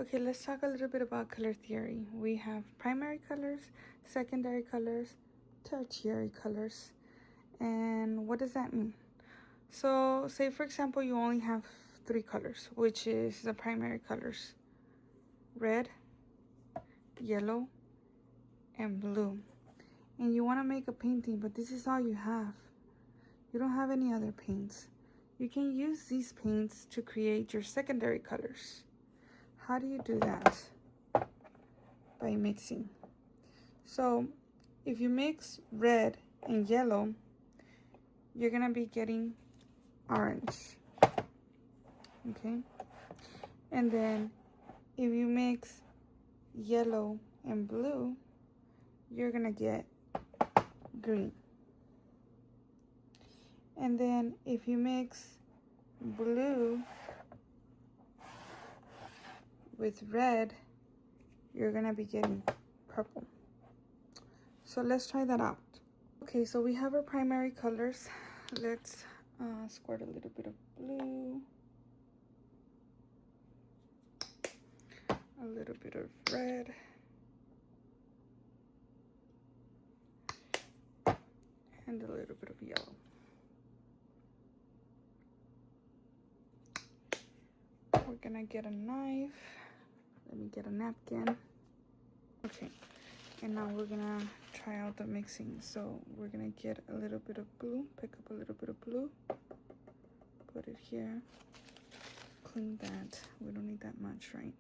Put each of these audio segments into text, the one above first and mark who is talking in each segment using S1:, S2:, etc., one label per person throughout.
S1: Okay, let's talk a little bit about color theory. We have primary colors, secondary colors, tertiary colors. And what does that mean? So, say for example, you only have 3 colors, which is the primary colors: red, yellow, and blue. And you want to make a painting, but this is all you have. You don't have any other paints. You can use these paints to create your secondary colors. How do you do that? By mixing. So if you mix red and yellow, you're gonna be getting orange. Okay? And then if you mix yellow and blue, you're gonna get green. And then if you mix blue with red, you're gonna be getting purple. So let's try that out. Okay, so we have our primary colors. Let's squirt a little bit of blue, a little bit of red, and a little bit of yellow. We're gonna get a knife. Let me get a napkin. Okay, and now we're gonna try out the mixing. So we're gonna get a little bit of blue, pick up a little bit of blue, put it here, clean that. We don't need that much, right?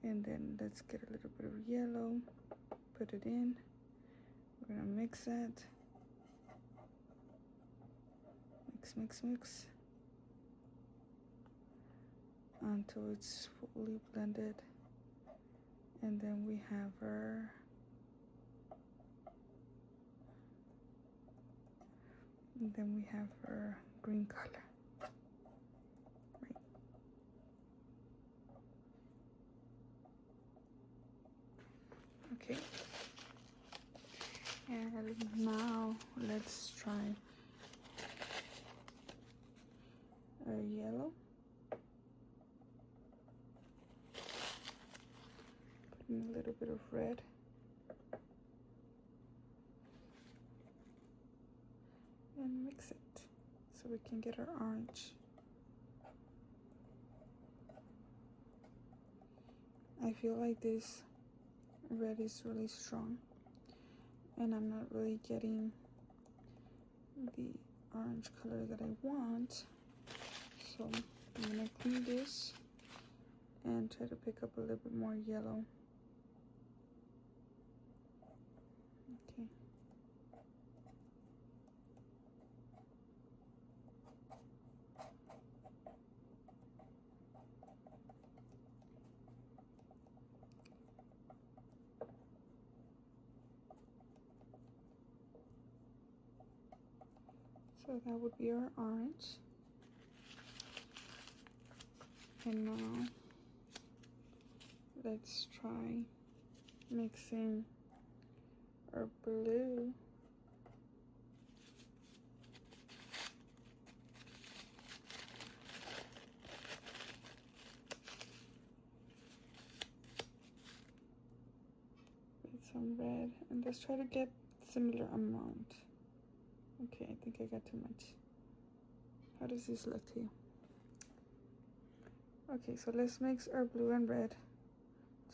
S1: And then let's get a little bit of yellow, put it in. We're gonna mix that. Mix until it's fully blended. And then we have our green color. Right. Okay. And now let's try our yellow. Put in a little bit of red. And mix it so we can get our orange. I feel like this red is really strong, and I'm not really getting the orange color that I want. So I'm gonna clean this and try to pick up a little bit more yellow. Okay. So that would be our orange. And now let's try mixing our blue with some red, and let's try to get similar amount. Okay, I think I got too much. How does this look to you? Okay, so let's mix our blue and red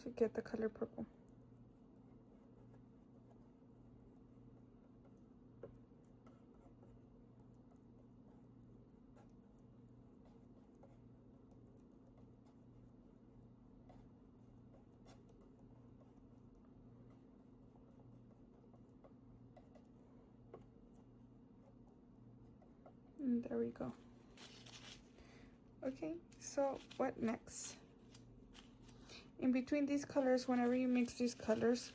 S1: to get the color purple. And there we go. Okay, so what next? In between these colors, whenever you mix these colors,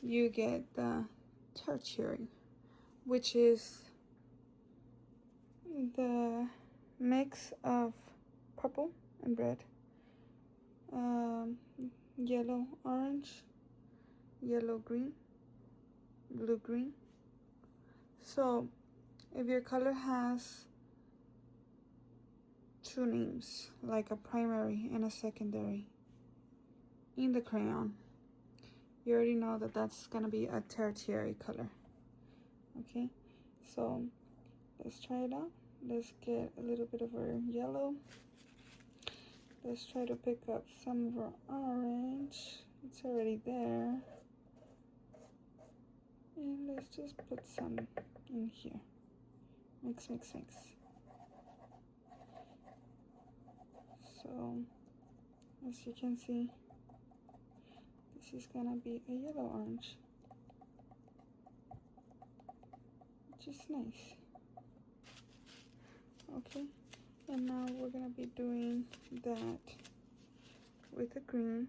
S1: you get the tertiary, which is the mix of purple and red, yellow orange, yellow green, blue green. So if your color has two names, like a primary and a secondary, in the crayon, you already know that that's gonna be a tertiary color. Okay, so let's try it out. Let's get a little bit of our yellow. Let's try to pick up some of our orange. It's already there. And let's just put some in here. Mix, mix, mix. So, as you can see, this is gonna be a yellow orange, which is nice. Okay, and now we're gonna be doing that with the green.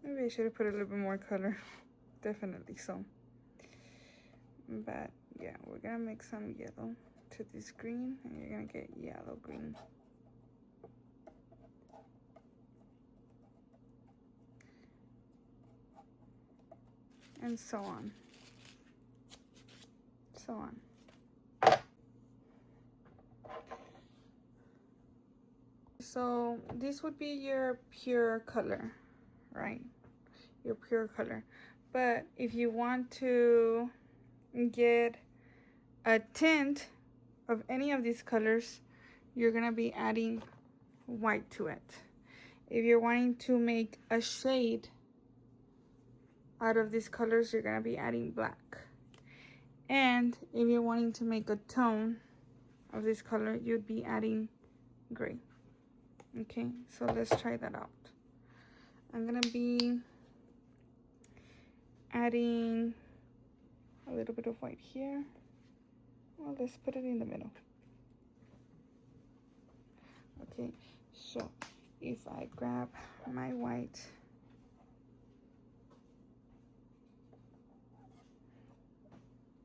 S1: Maybe I should have put a little bit more color. Definitely so. But yeah, we're gonna make some yellow to this green, and you're gonna get yellow green. And so on. So on. So this would be your pure color, right? Your pure color. But if you want to get a tint of any of these colors, you're gonna be adding white to it. If you're wanting to make a shade out of these colors, you're gonna be adding black. And if you're wanting to make a tone of this color, you'd be adding gray. Okay, so let's try that out. I'm gonna be adding a little bit of white here. Well, let's put it in the middle. Okay, so if I grab my white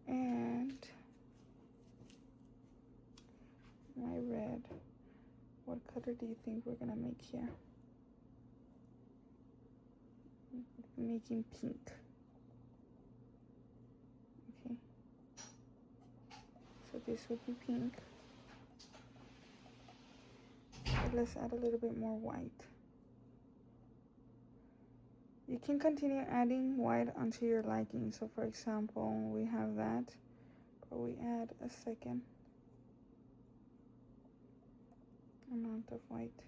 S1: and my red, what color do you think we're gonna make here? Making pink. Okay, so this would be pink. But let's add a little bit more white. You can continue adding white unto your liking. So for example, we have that, but we add a second amount of white.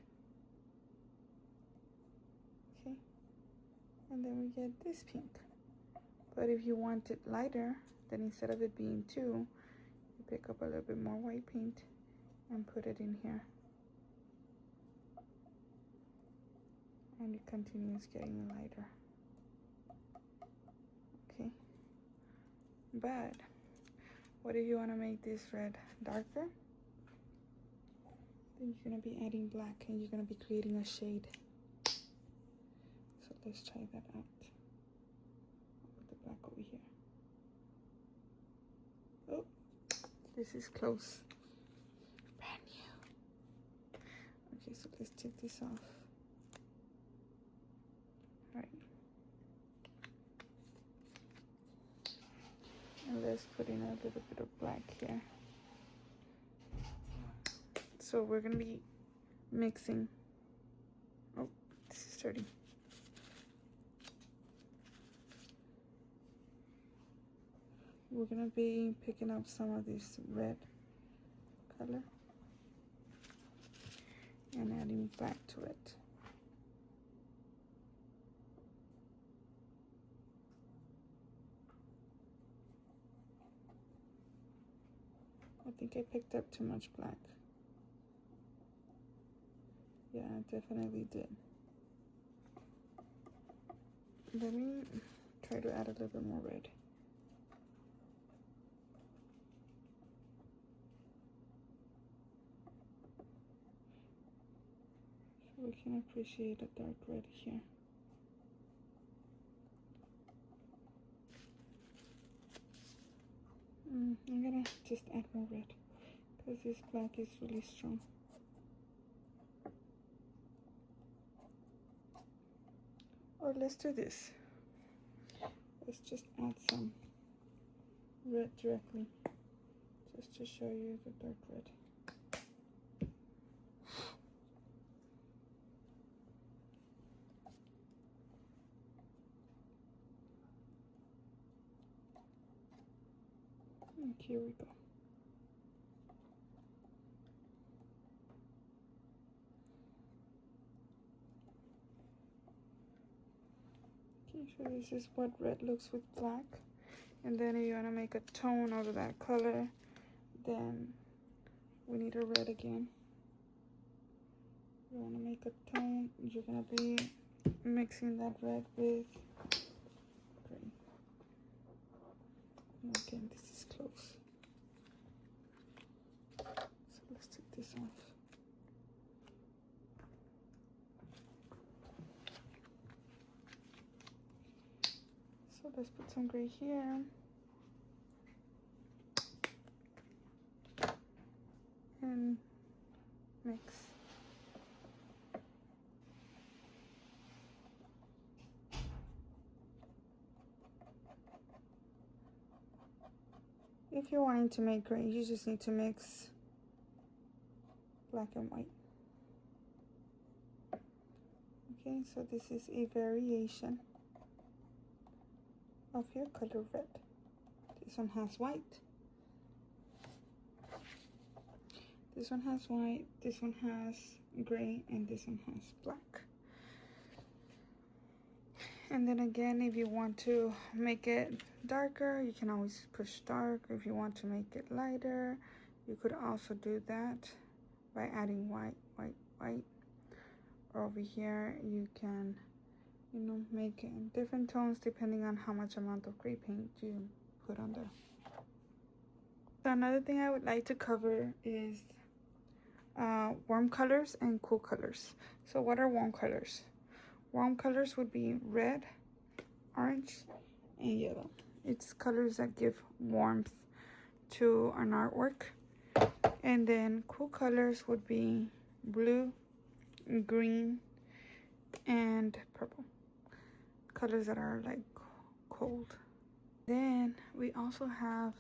S1: Okay, and then we get this pink. But if you want it lighter, then instead of it being 2, you pick up a little bit more white paint and put it in here. And it continues getting lighter. Okay, but what if you want to make this red darker? Then you're going to be adding black, and you're going to be creating a shade. So let's try that out. I'll put the black over here. Oh, this is close. Brand new. Okay, so let's take this off. Alright. And let's put in a little bit of black here. So we're gonna be mixing. Oh, this is dirty. We're gonna be picking up some of this red color and adding black to it. I think I picked up too much black. Yeah, I definitely did. Let me try to add a little bit more red. So we can appreciate a dark red here. I'm gonna just add more red because this black is really strong. Or let's do this. Let's just add some red directly, just to show you the dark red. And here we go. Okay, so this is what red looks with black. And then if you want to make a tone out of that color, then we need a red again. You want to make a tone, you're going to be mixing that red with green. Okay, this is close. So let's take this off. So let's put some gray here. And mix. If you're wanting to make gray, you just need to mix black and white. Okay, so this is a variation of your color red. This one has white. This one has white, this one has gray, and this one has black. And then again, if you want to make it darker, you can always push dark. If you want to make it lighter, you could also do that by adding white, white, white. Or over here, you can, make different tones depending on how much amount of gray paint you put on there. So another thing I would like to cover is warm colors and cool colors. So what are warm colors? Warm colors would be red, orange, and yellow. It's colors that give warmth to an artwork. And then cool colors would be blue, green, and purple. Colors that are like cold. Then we also have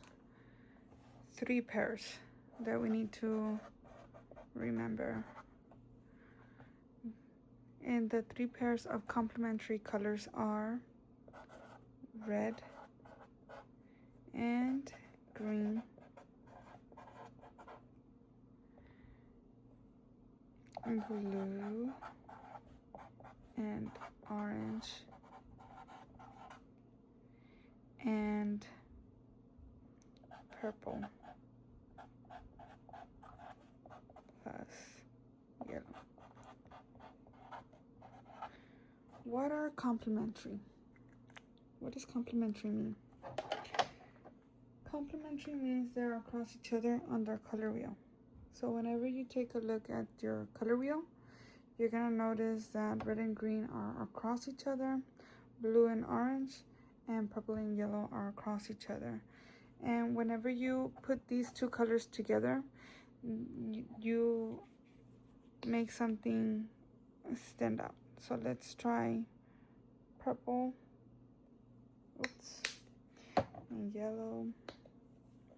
S1: 3 pairs that we need to remember. And the 3 pairs of complementary colors are red and green and blue and orange and purple plus yellow. What are complementary? What does complementary mean? Complementary means they're across each other on their color wheel. So whenever you take a look at your color wheel, you're gonna notice that red and green are across each other, blue and orange, and purple and yellow are across each other. And whenever you put these 2 colors together, you make something stand out. So let's try purple, and yellow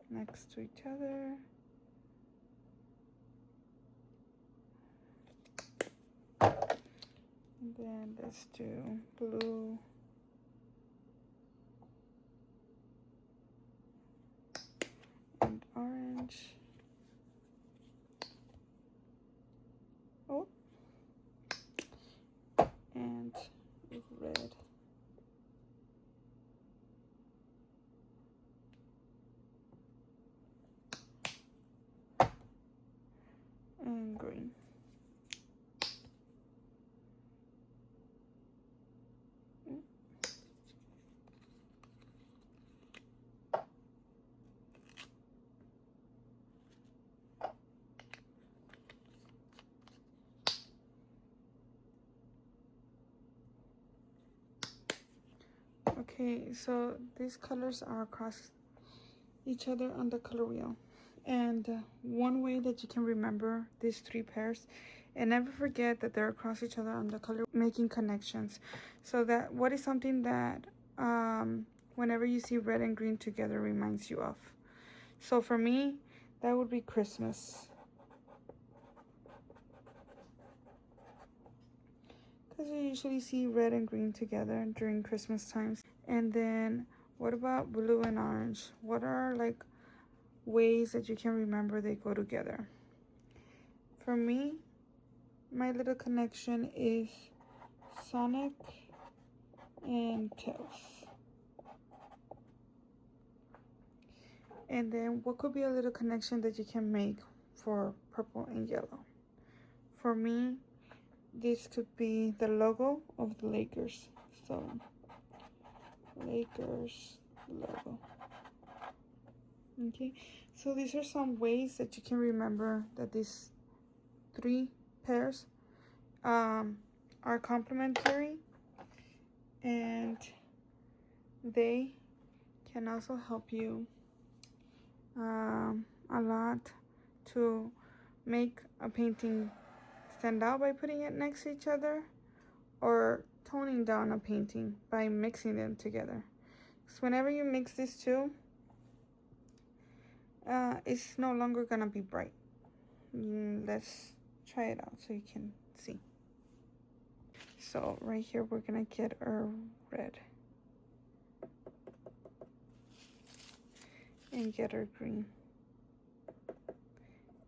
S1: next to each other. And then let's do blue and orange. And with red. And green. Okay, so these colors are across each other on the color wheel. And one way that you can remember these 3 pairs, and never forget that they're across each other on the color, making connections. So that what is something that whenever you see red and green together reminds you of. So for me, that would be Christmas. Because you usually see red and green together during Christmas times. And then what about blue and orange? What are like ways that you can remember they go together. For me, my little connection is Sonic and Tails. And then what could be a little connection that you can make for purple and yellow? For me, this could be the logo of the Lakers. So, Lakers logo. Okay, so these are some ways that you can remember that these three pairs are complementary, and they can also help you a lot to make a painting stand out by putting it next to each other, or toning down a painting by mixing them together. So whenever you mix these two, it's no longer gonna be bright. Let's try it out so you can see. So right here we're gonna get our red and get our green,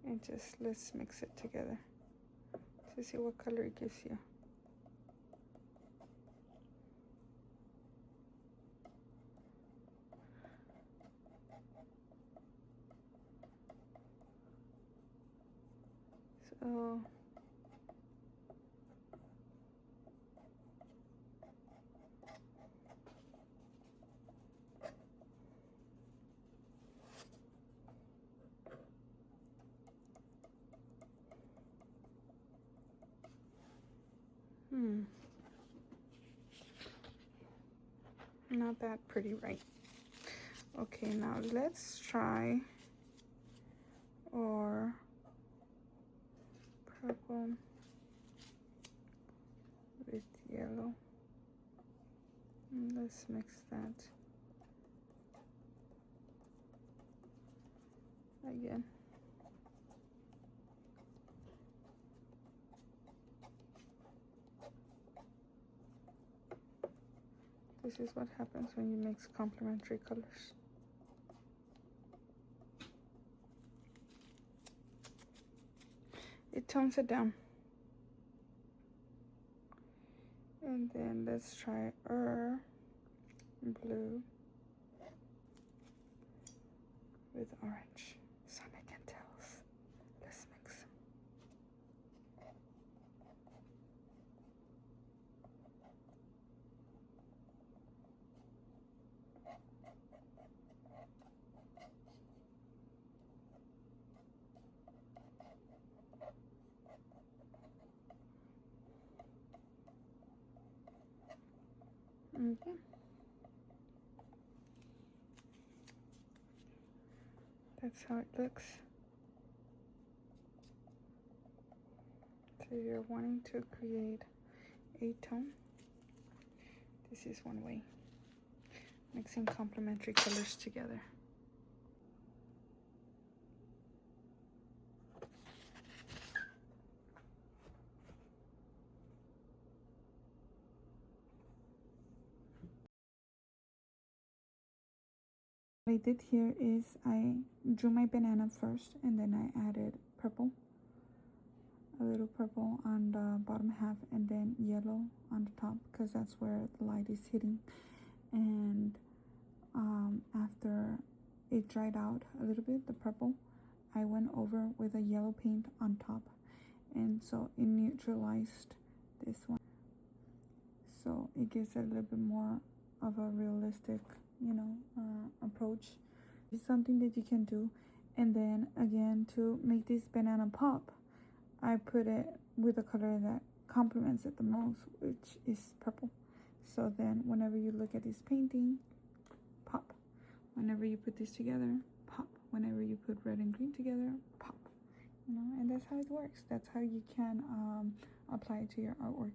S1: and just let's mix it together to see what color it gives you. So not that pretty, right? Okay, now let's try our purple with yellow. Let's mix that again. This is what happens when you mix complementary colors. It tones it down. And then let's try our blue with orange. Sonic and Tails. Let's mix them. Okay. That's how it looks. So you're wanting to create a tone. This is one way. Mixing complementary colors together. What I did here is I drew my banana first, and then I added purple, a little purple on the bottom half, and then yellow on the top, because that's where the light is hitting. And after it dried out a little bit, the purple, I went over with a yellow paint on top, and so it neutralized this one, so it gives it a little bit more of a realistic, approach. It's something that you can do. And then again, to make this banana pop, I put it with a color that complements it the most, which is purple. So then whenever you look at this painting, pop. Whenever you put this together, pop. Whenever you put red and green together, pop. And that's how it works. That's how you can apply it to your artwork.